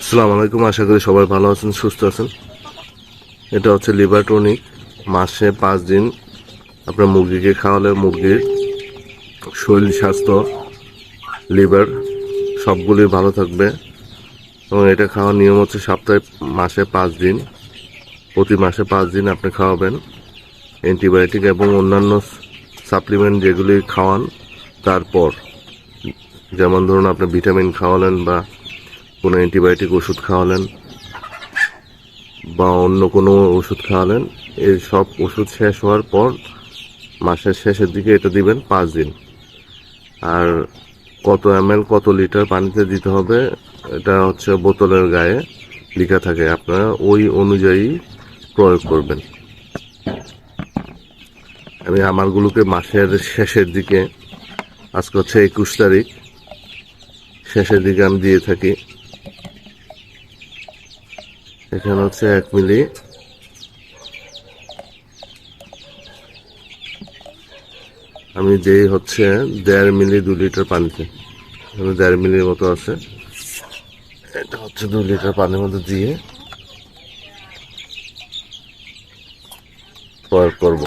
আসসালামু আলাইকুম, আশা করি সবাই ভালো আছেন, সুস্থ আছেন। এটা হচ্ছে লিভার টনিক। মাসে 5 দিন আপনার মুরগিকে খাওয়ালে মুরগির শরীর স্বাস্থ্য, লিভার সবগুলি ভালো থাকবে। এবং এটা খাওয়ার নিয়ম হচ্ছে মাসে 5 দিন, প্রতি মাসে 5 দিন আপনি খাওয়াবেন। অ্যান্টিবায়োটিক এবং অন্যান্য সাপ্লিমেন্ট যেগুলি খাওয়ান তারপর, যেমন ধরুন আপনি ভিটামিন খাওয়ালেন বা কোনো অ্যান্টিবায়োটিক ওষুধ খাওয়ালেন বা অন্য কোনো ওষুধ খাওয়ালেন, এই সব ওষুধ শেষ হওয়ার পর মাসের শেষের দিকে এটা দিবেন 5 দিন। আর কত ml কত লিটার পানিতে দিতে হবে এটা হচ্ছে বোতলের গায়ে লেখা থাকে, আপনারা ওই অনুযায়ী প্রয়োগ করবেন। আমি আমারগুলোকে মাসের শেষের দিকে, আজকে হচ্ছে 21 তারিখ, শেষের দিকে আমি দিয়ে থাকি। এখানে হচ্ছে 1 মিলি, আমি যেই হচ্ছে 1.5 মিলি 2 লিটার পানিতে, এখানে 1.5 মিলির মতো আছে। এটা হচ্ছে 2 লিটার পানির মধ্যে দিয়ে প্রয়োগ করব।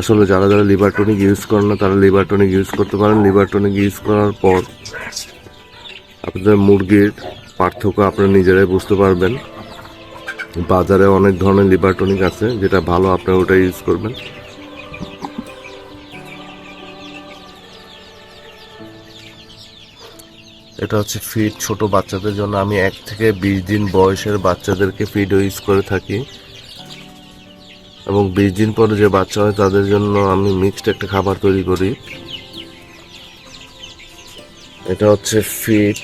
আসলে যারা যারা লিভার টনিক ইউজ করেন না তারা লিভার টনিক ইউজ করতে পারেন। লিভার টনিক ইউজ করার পর আপনাদের মুরগির পার্থক্য আপনারা নিজেরাই বুঝতে পারবেন। বাজারে অনেক ধরনের লিভার টনিক আছে, যেটা ভালো আপনারা ওটা ইউজ করবেন। এটা হচ্ছে ফিড ছোট বাচ্চাদের জন্য। আমি 1 থেকে 20 দিন বয়সের বাচ্চাদেরকে ফিড ইউজ করে থাকি, এবং 20 দিন পরে যে বাচ্চা হয় তাদের জন্য আমি মিক্সড একটা খাবার তৈরি করি। এটা হচ্ছে ফিড।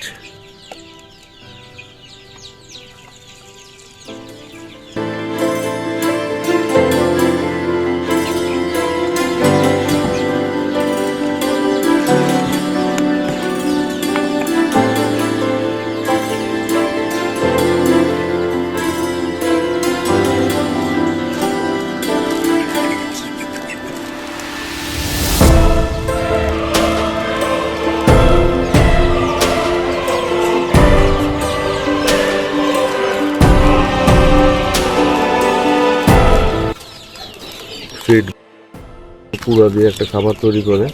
ফিড পুরা দিয়ে একটা খাবার তৈরি করে,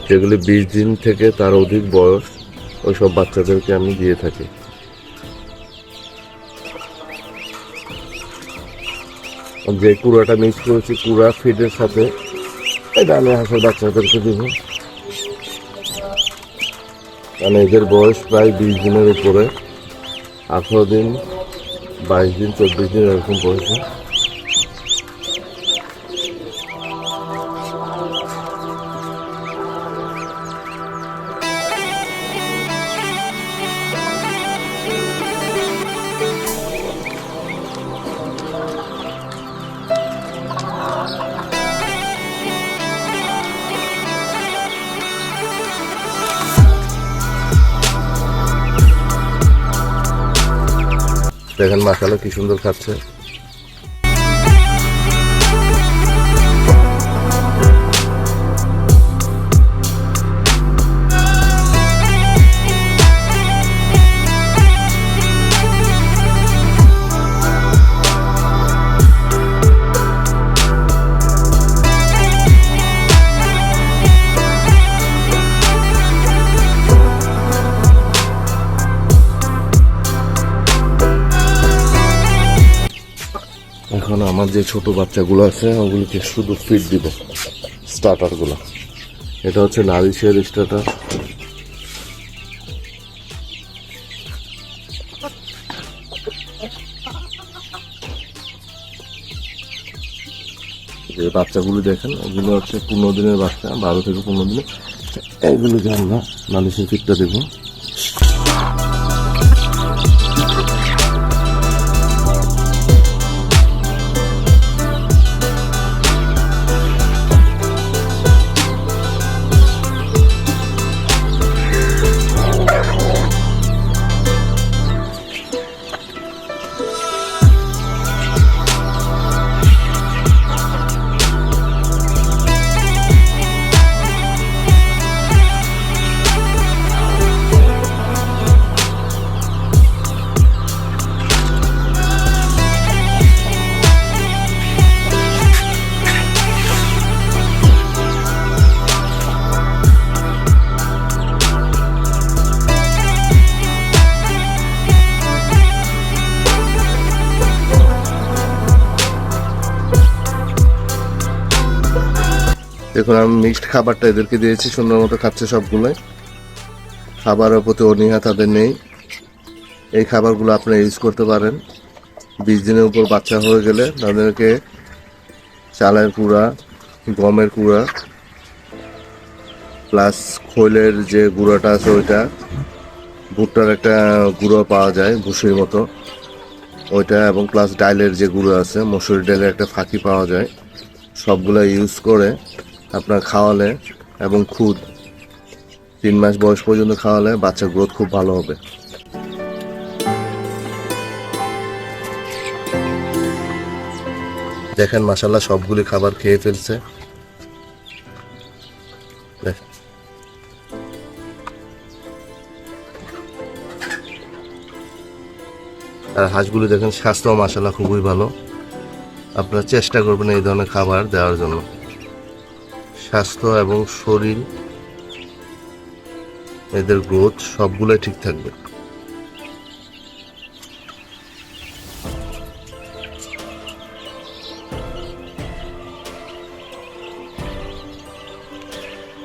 যেগুলি 20 দিন থেকে তার অধিক বয়স ওই সব বাচ্চাদেরকে আমি দিয়ে থাকি। যে কুড়াটা মিক্স করেছি কুড়া ফিডের সাথে, এটা আমি হাঁসের বাচ্চাদেরকে দিব, কারণ এদের বয়স প্রায় 20 দিনের উপরে, 18 দিন, 22 দিন, 24 দিন এরকম বয়সে। দেখেন মাশাআল্লাহ কি সুন্দর খাচ্ছে। এখন আমার যে ছোট বাচ্চাগুলো আছে ওগুলিকে শুধু ফিড দিব, স্টার্টারগুলো। এটা হচ্ছে নারিশের স্টার্টার। যে বাচ্চাগুলো দেখেন ওগুলো হচ্ছে 15 দিনের বাচ্চা, 12 থেকে 15 দিনের। এগুলোকে আমরা নারিশের ফিডটা দেবো। দেখুন আমি মিক্সড খাবারটা এদেরকে দিয়েছি, সুন্দর মতো খাচ্ছে সবগুলোই। খাবারের প্রতি অনীহা তাদের নেই। এই খাবারগুলো আপনারা ইউজ করতে পারেন। 20 দিনের উপর বাচ্চা হয়ে গেলে তাদেরকে চালের কুড়া, গমের কুড়া প্লাস খৈলের যে গুঁড়োটা আছে ওইটা, ভুট্টার একটা গুঁড়ো পাওয়া যায় ভুসির মতো ওইটা, এবং প্লাস ডালের যে গুঁড়ো আছে, মসুর ডালের একটা ফাঁকি পাওয়া যায়, সবগুলো ইউজ করে আপনার খাওয়ালে এবং খুদ 3 মাস বয়স পর্যন্ত খাওয়ালে বাচ্চার গ্রোথ খুব ভালো হবে। দেখেন মাশাআল্লাহ সবগুলি খাবার খেয়ে ফেলছে। আর হাঁসগুলি দেখেন স্বাস্থ্য মাশাআল্লাহ খুবই ভালো। আপনারা চেষ্টা করবেন এই ধরনের খাবার দেওয়ার জন্য। স্বাস্থ্য এবং শরীর, এদের গ্রোথ সবগুলোই ঠিক থাকবে।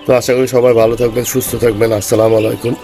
তো আশা করি সবাই ভালো থাকবেন, সুস্থ থাকবেন। আসসালামু আলাইকুম।